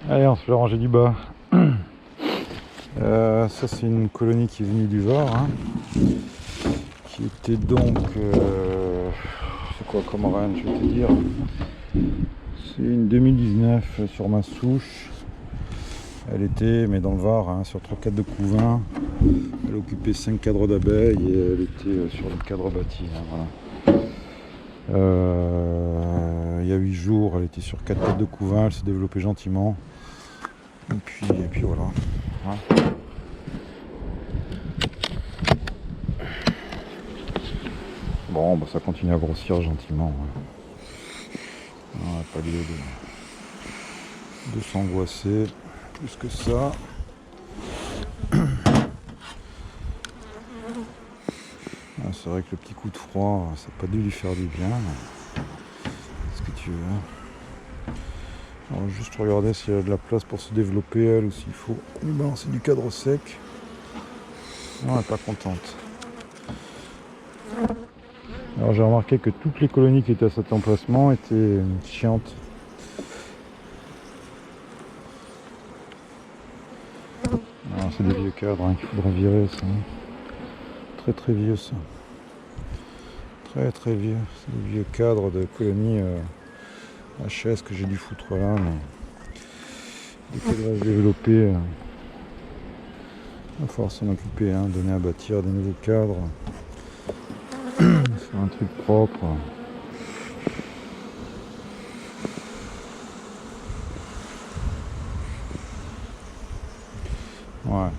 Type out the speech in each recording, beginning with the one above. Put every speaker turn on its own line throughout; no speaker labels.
Allez, on se fait ranger du bas. Ça c'est une colonie qui est venue du Var, hein, qui était donc... c'est quoi comme reine, je vais te dire. C'est une 2019 sur ma souche. Elle était, mais dans le Var, hein, sur 3 cadres de couvain. Elle occupait 5 cadres d'abeilles et elle était sur le cadre bâti. Hein, voilà. Il y a 8 jours, elle était sur 4 cadres de couvain, elle s'est développée gentiment. Et puis voilà. Hein. Bon, bah, ça continue à grossir gentiment. Hein. On n'a pas lieu de s'angoisser plus que ça. Ah, c'est vrai que le petit coup de froid, ça n'a pas dû lui faire du bien. Qu'est-ce que tu veux? On va juste regarder s'il y a de la place pour se développer elle ou s'il faut lui balancer du cadre sec. Non, elle n'est pas contente. Alors j'ai remarqué que toutes les colonies qui étaient à cet emplacement étaient chiantes. C'est des vieux cadres, hein, qu'il faudra virer ça. Très très vieux ça. Très très vieux. C'est des vieux cadres de colonies HS que j'ai dû foutre là, mais dès qu'elle va se développer, il va falloir s'en occuper, hein, donner à bâtir des nouveaux cadres. Faire un truc propre. Ouais.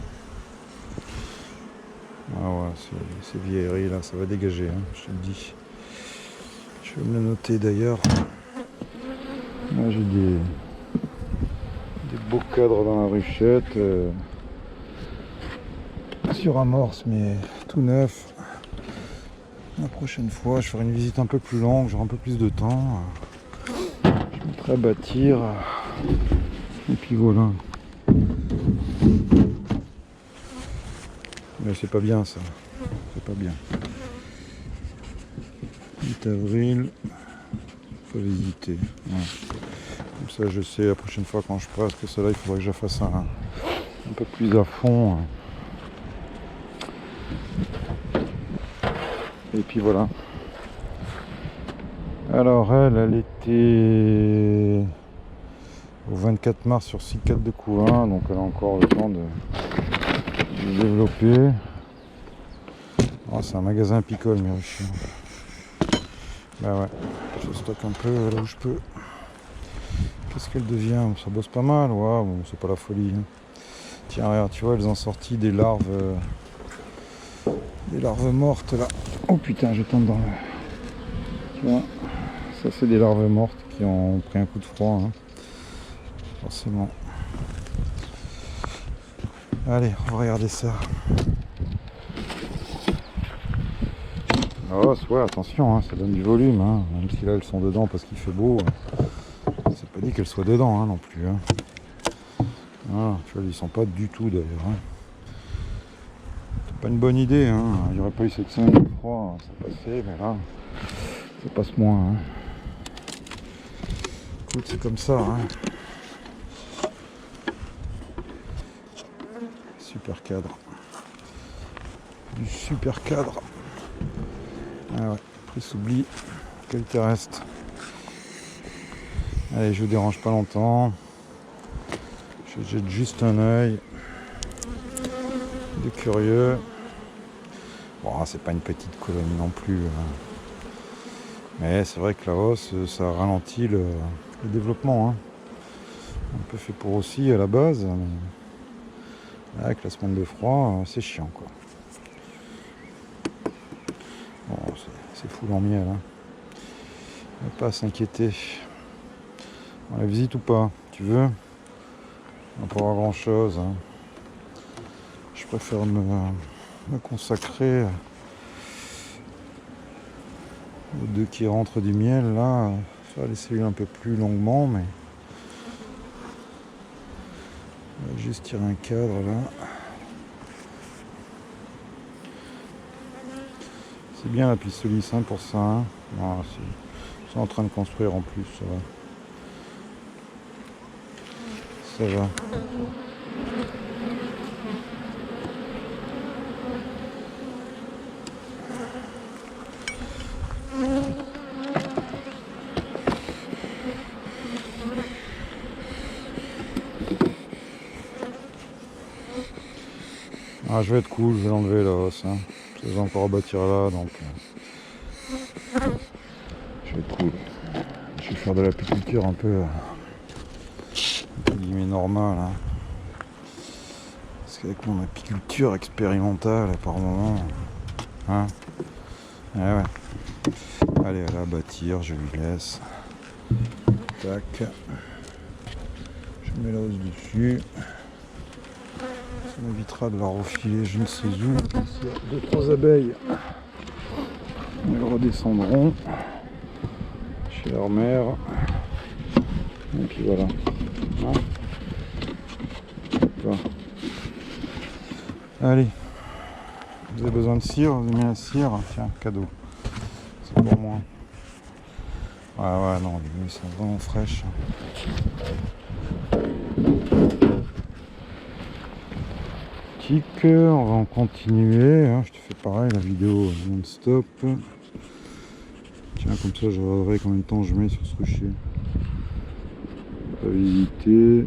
Ah ouais, ces vieilleries là, ça va dégager, hein, je te le dis. Je vais me le noter d'ailleurs. Là j'ai des beaux cadres dans la ruchette. Sur amorce, mais tout neuf. La prochaine fois, je ferai une visite un peu plus longue, j'aurai un peu plus de temps. Je mettrai à bâtir. Et puis voilà. Mais c'est pas bien ça. C'est pas bien. 8 avril. Faut visiter. Ouais. Comme ça je sais la prochaine fois quand je passe que celle-là il faudrait que je la fasse un peu plus à fond. Et puis voilà. Alors elle était au 24 mars sur 6 cadres de couvain, donc elle a encore le temps de développer. Oh, c'est un magasin picole, mais riche. Bah ouais, je stocke un peu là où je peux. Qu'est-ce qu'elle devient? Ça bosse pas mal, ouais, bon, c'est pas la folie. Hein. Tiens, regarde, tu vois, elles ont sorti des larves mortes là. Oh putain, je tombe dans le... Tu vois, ça c'est des larves mortes qui ont pris un coup de froid. Hein. Forcément. Allez, on va regarder ça. Oh, ouais, attention, hein, ça donne du volume, hein, même si là elles sont dedans parce qu'il fait beau. C'est pas dit qu'elles soient dedans, hein, non plus. Hein. Ah, tu vois, ils sont pas du tout d'ailleurs. Hein. C'est pas une bonne idée, hein. Il n'y aurait pas eu cette scène de froid, ça passait, mais là, ça passe moins. Hein. Écoute, c'est comme ça. Hein. Super cadre. Du super cadre. Ah ouais, après s'oublie, qualité reste. Allez, je vous dérange pas longtemps. Je jette juste un œil de curieux. Bon, c'est pas une petite colonie non plus. Hein. Mais c'est vrai que la hausse, ça ralentit le développement. Hein. Un peu fait pour aussi à la base. Mais avec la semaine de froid, c'est chiant quoi. Bon, c'est fou en miel. Hein. On va pas s'inquiéter. On la visite ou pas, tu veux? On va pas avoir grand chose. Hein. Je préfère me consacrer aux deux qui rentrent du miel là. Faire les cellules un peu plus longuement, mais on va juste tirer un cadre là. C'est bien la pissolis hein, pour ça. Hein. Ah, c'est en train de construire en plus. Ça va. ça va. Ah, je vais être cool, je vais l'enlever la hausse. Hein. Je vais encore rebâtir là, donc je vais être cool. Je vais faire de l'apiculture un peu guillemets normale. Hein. Parce qu'avec mon apiculture expérimentale, par moment, hein. Eh ouais. Allez, à la bâtir, je lui laisse. Tac. Je mets la hausse dessus. Ça m'évitera de la refiler je ne sais où. S'il y a 2-3 abeilles, elles redescendront chez leur mère. Et puis voilà. Hein, voilà. Allez. Vous avez besoin de cire, vous avez mis la cire. Tiens, cadeau. C'est pour moi. Ouais, non, les nuits sont vraiment fraîches. On va en continuer. Hein. Je te fais pareil, la vidéo non-stop. Tiens, comme ça, je regarderai combien de temps je mets sur ce rucher. Pas visiter.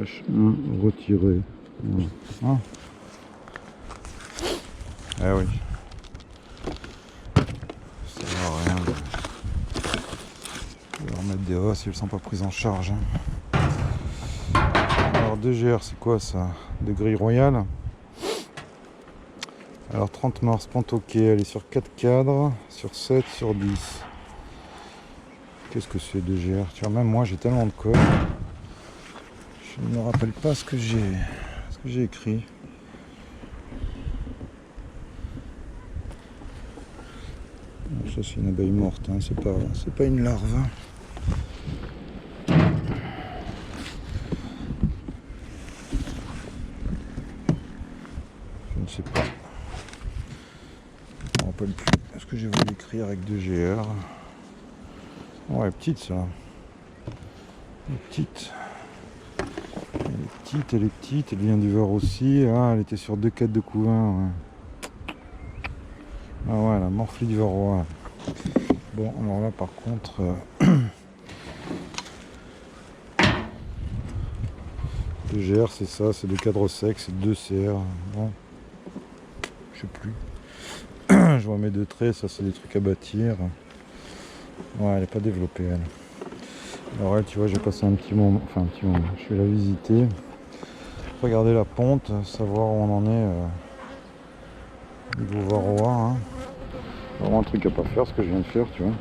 H1 retiré. Voilà. Ah. Eh oui. Ça sert à rien. Je vais leur mettre des os si elles ne sont pas prises en charge. Hein. Alors 2GR, c'est quoi ça? De grille royale. Alors 30 mars, pente ok, elle est sur 4 cadres, sur 7, sur 10. Qu'est-ce que c'est 2GR? Tu vois, même moi j'ai tellement de code. Je ne me rappelle pas ce que j'ai écrit. Ça c'est une abeille morte, hein. C'est pas une larve. Je ne sais pas. Je ne me rappelle plus. Est-ce que j'ai voulu écrire avec 2GR? Ouais, petite ça. Elle est petite. Elle est petite. Elle vient du Var aussi. Ah, elle était sur 2 cadres de couvain. Ouais. Ah ouais, la morphlie du Varrois. Bon, alors là par contre... 2GR c'est ça, c'est 2 cadres secs, c'est 2 CR. Bon, je sais plus. Je vois mes 2 traits, ça c'est des trucs à bâtir. Ouais, elle n'est pas développée elle. Alors elle, tu vois, j'ai passé un petit moment, je vais la visiter. Regarder la ponte, savoir où on en est niveau varroa. Hein. Vraiment un truc à pas faire, ce que je viens de faire, tu vois.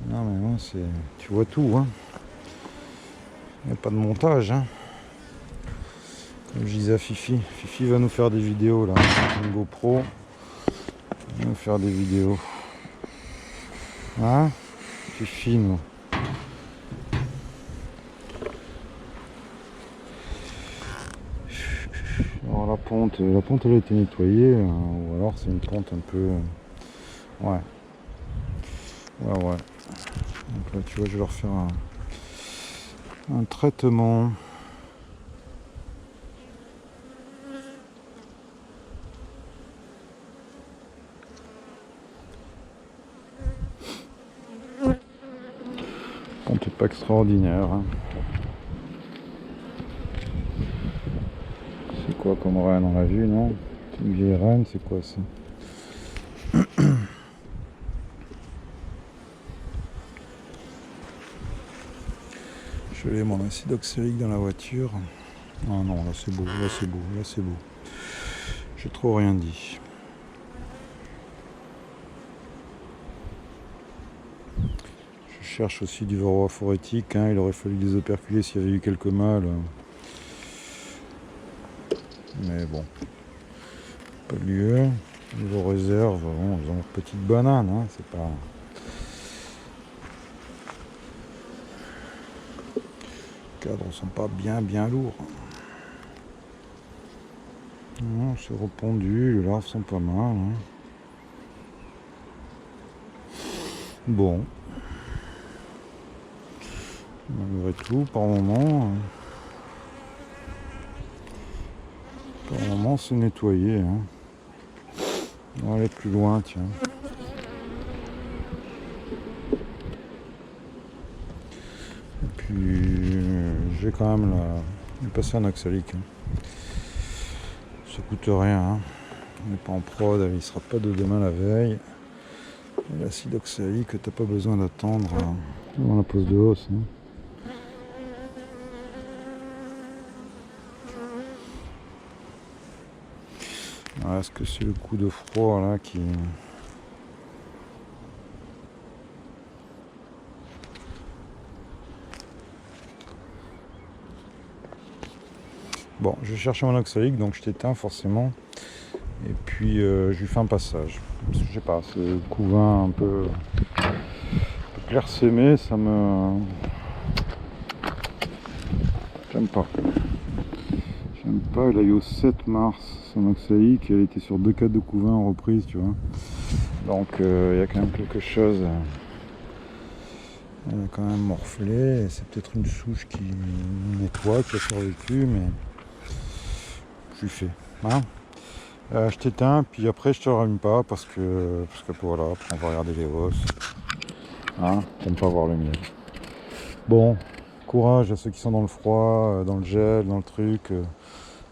Non mais non, c'est. Tu vois tout, hein. Il n'y a pas de montage, hein. Comme je disais à Fifi. Fifi va nous faire des vidéos là. Une GoPro. Il va nous faire des vidéos. Hein? Fifi, nous. Alors la ponte elle a été nettoyée, ou alors c'est une ponte un peu... Ouais. Donc là tu vois, je vais leur faire un traitement. Ponte pas extraordinaire. Hein. C'est quoi comme reine, on l'a vu, non? C'est une vieille reine, c'est quoi ça? Je l'ai mon acide oxalique dans la voiture. Ah non, là c'est beau, là c'est beau, là c'est beau. J'ai trop rien dit. Je cherche aussi du varroa phorétique, hein. Il aurait fallu des operculés s'il y avait eu quelques mâles. Mais bon, pas de lieu. Niveau réserve, bon, ils ont leur petite banane, hein. C'est pas... Les cadres sont pas bien lourds. Non, c'est repondu, les larves sont pas mal. Hein. Bon. Malgré tout, par moment, c'est nettoyé. Hein. On va aller plus loin, tiens. Et puis, j'ai quand même passer un oxalique. Hein. Ça coûte rien. Hein. On n'est pas en prod, il sera pas de demain la veille. L'acide oxalique, t'as pas besoin d'attendre avant la pose de hausse. Hein. Voilà, est-ce que c'est le coup de froid là qui... Bon, je vais chercher mon oxalique, donc je t'éteins forcément. Et puis je lui fais un passage. Je sais pas, ce couvain un peu clairsemé, ça me... J'aime pas. J'aime pas, elle a eu au 7 mars son oxalique, elle était sur 2 cas de couvain en reprise, tu vois. Donc il y a quand même quelque chose. Elle a quand même morflé, et c'est peut-être une souche qui nettoie, qui a survécu, mais je lui fais. Hein, je t'éteins, puis après je te rallume pas parce que voilà, après on va regarder les hausses. Hein, t'aimes pas voir le miel. Bon, courage à ceux qui sont dans le froid, dans le gel, dans le truc.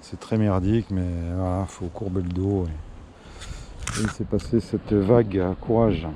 C'est très merdique, mais voilà, faut courber le dos. Et il s'est passé cette vague, courage.